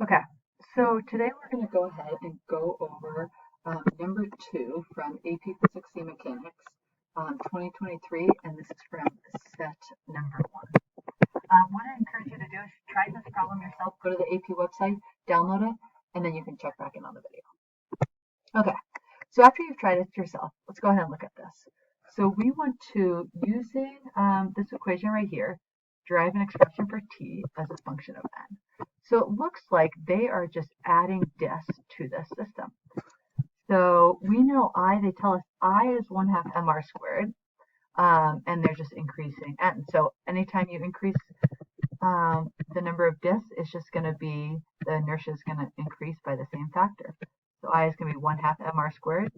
Okay, so today we're going to go ahead and go over number 2 from AP Physics C Mech 2023, and this is from set number 1. What I encourage you to do is try this problem yourself. Go to the AP website, download it, and then you can check back in on the video. Okay, so after you've tried it yourself, let's go ahead and look at this. So we want to, using this equation right here, derive an expression for t as a function of n. So it looks like they are just adding dis to this system. So we know they tell us I is 1/2 mr squared, and they're just increasing n. So anytime you increase the number of dis, it's just going to be, the inertia is going to increase by the same factor. So I is going to be 1/2 mr squared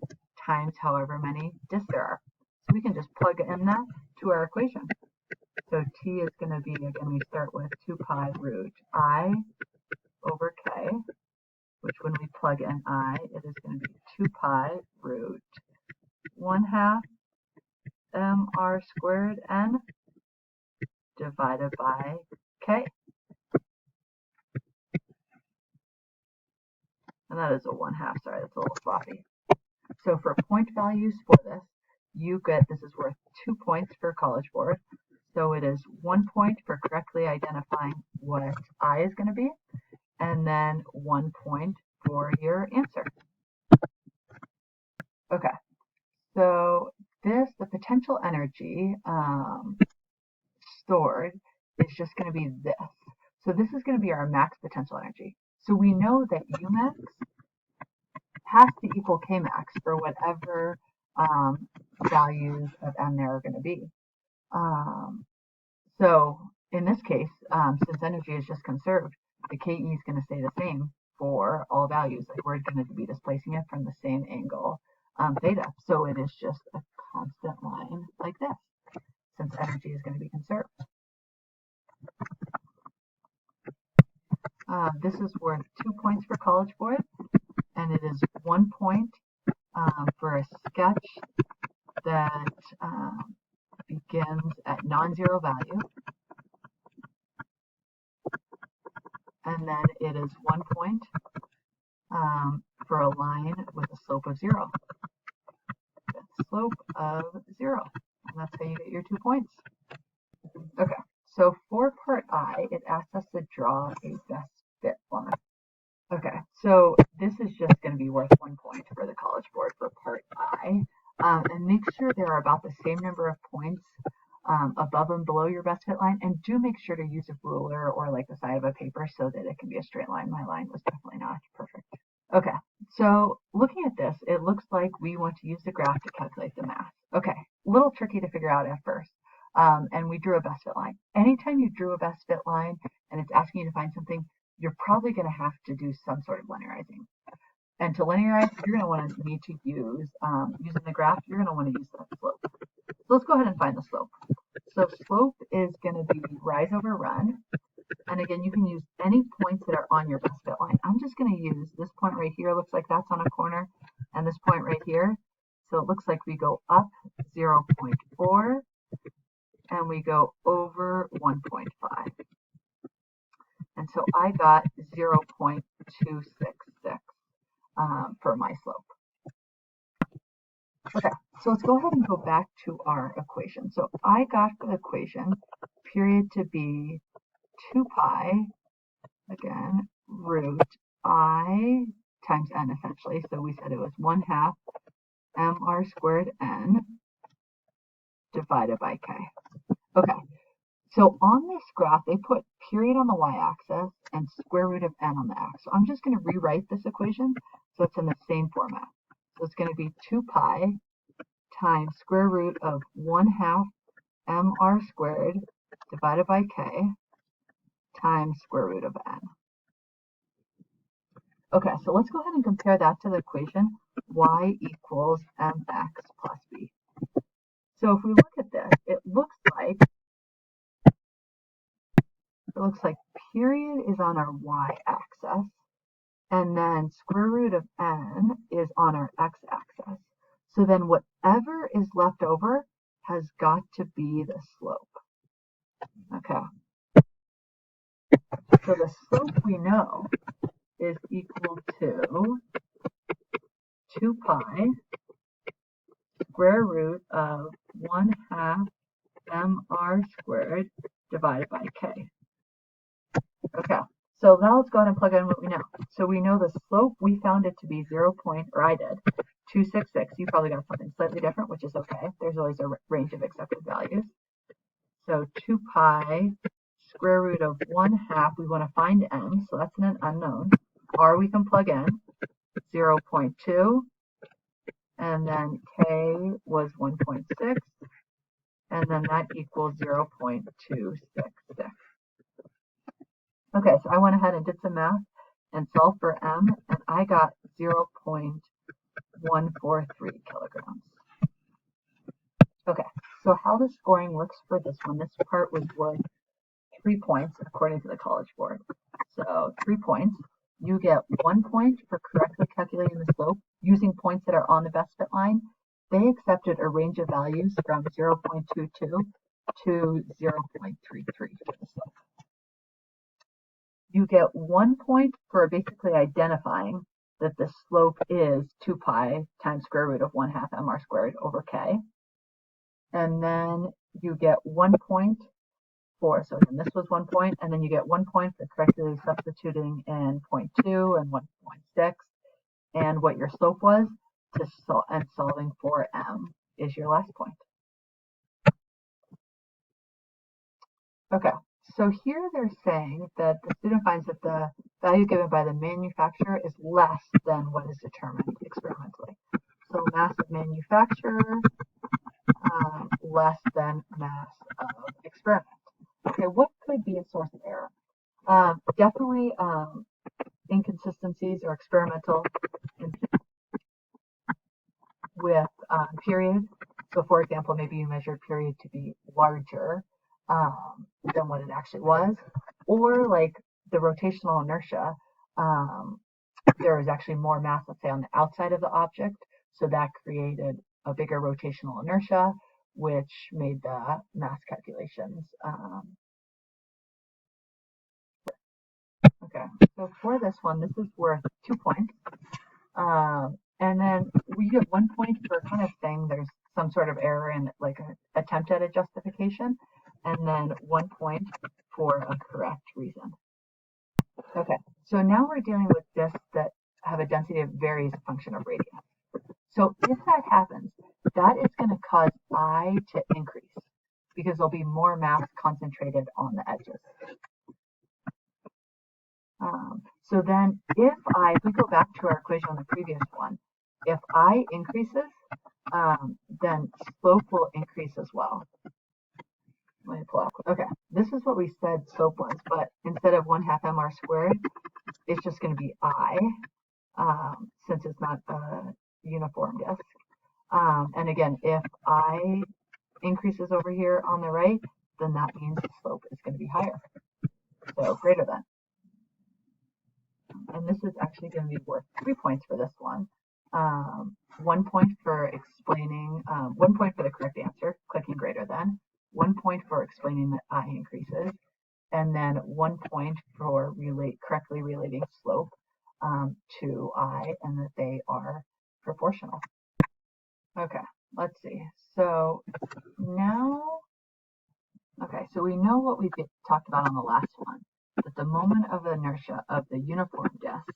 times however many dis there are. So we can just plug in that to our equation. So t is going to be, again, we start with 2 pi root I over k, which when we plug in I, it is going to be 2 pi root 1/2 mr squared n divided by k. And that is a 1/2, sorry, that's a little sloppy. So for point values for this, you get, this is worth 2 points for College Board. So it is 1 point for correctly identifying what I is going to be, and then 1 point for your answer. Okay, so the potential energy stored is just going to be this. So this is going to be our max potential energy. So we know that Umax has to equal Kmax for whatever values of n there are going to be. So in this case, since energy is just conserved, the Ke is going to stay the same for all values. Like, we're going to be displacing it from the same angle, theta. So it is just a constant line like this, since energy is going to be conserved. This is worth 2 points for College Board, and it is 1 point for a sketch that begins at non-zero value, and then it is 1 point for a line with a slope of 0. Slope of 0, and that's how you get your 2 points. Okay, so for part I, it asks us to draw a best fit line. Okay, so this is just going to be worth 1 point for the College Board for part I. And make sure there are about the same number of points above and below your best fit line, and do make sure to use a ruler or like the side of a paper so that it can be a straight line. My line was definitely not perfect. Okay, so looking at this, it looks like we want to use the graph to calculate the mass. Okay, a little tricky to figure out at first. And we drew a best fit line. Anytime you drew a best fit line and it's asking you to find something, you're probably going to have to do some sort of linearizing. And to linearize, you're going to want to need to use, using the graph, you're going to want to use the slope. So let's go ahead and find the slope. So slope is going to be rise over run. And again, you can use any points that are on your best fit line. I'm just going to use this point right here. Looks like that's on a corner, and this point right here. So it looks like we go up 0.4 and we go over 1.5. And so I got 0.266 for my slope. Okay, so let's go ahead and go back to our equation. So I got the equation, period to be 2 pi, again, root I times n essentially. So we said it was 1/2 mr squared n divided by k. Okay, so on this graph, they put period on the y-axis and square root of n on the x. So I'm just going to rewrite this equation so it's in the same format. So it's going to be 2 pi times square root of 1/2 mr squared divided by k times square root of n. Okay, so let's go ahead and compare that to the equation y equals mx plus b. So if we look at this, it looks like period is on our y-axis, and then square root of n is on our x-axis. So then whatever is left over has got to be the slope. Okay. So the slope we know 2 pi square root of 1/2 mr squared divided by k. Okay, so now let's go ahead and plug in what we know. So we know the slope, we found it to be 0.266. You probably got something slightly different, which is okay. There's always a range of accepted values. So 2 pi square root of 1/2, we want to find m, so that's an unknown. R we can plug in, 0.2, and then k was 1.6, and then that equals 0.266. Okay, so I went ahead and did some math and solved for m, and I got 0.143 kilograms. Okay, so how the scoring works for this one, this part was worth 3 points according to the College Board. So 3 points. You get 1 point for correctly calculating the slope using points that are on the best fit line. They accepted a range of values from 0.22 to 0.33 for the slope. You get 1 point for basically identifying that the slope is 2 pi times square root of 1/2 mr squared over k. And then you get 1 point for, so again, this was 1 point, and then you get 1 point for correctly substituting in 0.2 and 1.6, and what your slope was, and solving for m is your last point. Okay, so here they're saying that the student finds that the value given by the manufacturer is less than what is determined experimentally. So mass of manufacturer less than mass of experiment. Okay, what could be a source of error? Definitely inconsistencies or experimental with period. So for example, maybe you measured period to be larger than what it actually was, or like the rotational inertia, there is actually more mass, let's say, on the outside of the object, so that created a bigger rotational inertia, which made the mass calculations. Okay, so for this one, this is worth 2 points. And then we get 1 point for kind of saying there's some sort of error in like an attempt at a justification, and then 1 point for a correct reason. Okay, so now we're dealing with disks that have a density that varies a function of radius. So if that happens, that is going to cause I to increase because there'll be more mass concentrated on the edges. So then if we go back to our equation on the previous one, if I increases, then slope will increase as well. Let me pull out. Okay, this is what we said slope was, but instead of 1/2 mr squared, it's just going to be I, since it's not a uniform disk. And again, if I increases over here on the right, then that means the slope is going to be higher, so greater than. And this is actually going to be worth 3 points for this one. 1 point for explaining, 1 point for the correct answer, clicking greater than, 1 point for explaining that I increases, and then 1 point for correctly relating slope to I, and that they are proportional. Okay, let's see. So now, okay, so we know what we talked about on the last one, that the moment of inertia of the uniform disk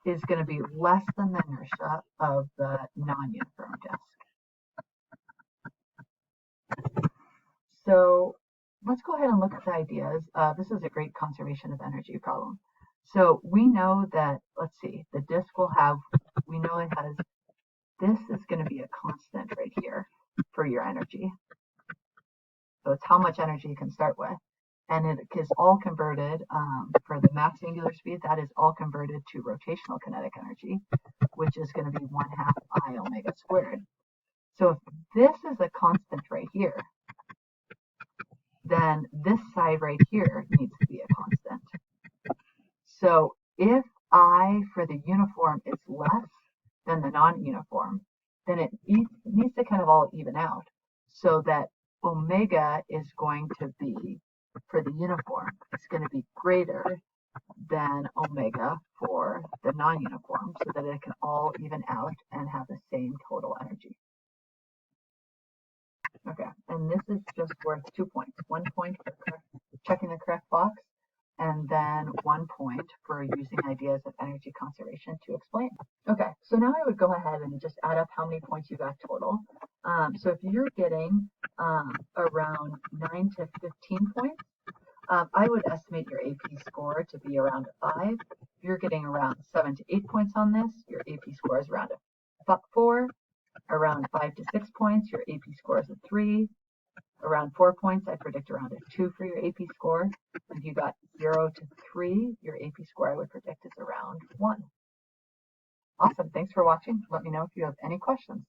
is going to be less than the inertia of the non-uniform disk. So let's go ahead and look at the ideas. This is a great conservation of energy problem. So we know that, let's see, the disk will have, we know it has, this is going to be a constant right here for your energy. So it's how much energy you can start with. And it is all converted for the max angular speed, that is all converted to rotational kinetic energy, which is going to be 1/2 I omega squared. So if this is a constant right here, then this side right here needs to be a constant. So if I for the uniform is less than the non-uniform, then it needs to kind of all even out, so that omega is going to be, for the uniform, it's going to be greater than omega for the non-uniform, so that it can all even out and have the same total energy. Okay, and this is just worth 2 points. 1 point for checking the correct box, and then 1 point for using ideas of energy conservation to explain. Okay, so now I would go ahead and just add up how many points you got total. So if you're getting around 9 to 15 points, I would estimate your AP score to be around a 5. If you're getting around 7 to 8 points on this, your AP score is around a 4. Around 5 to 6 points, your AP score is a 3. Around 4 points, I predict around a 2 for your AP score. If you got 0 to 3, your AP score I would predict is around 1. Awesome. Thanks for watching. Let me know if you have any questions.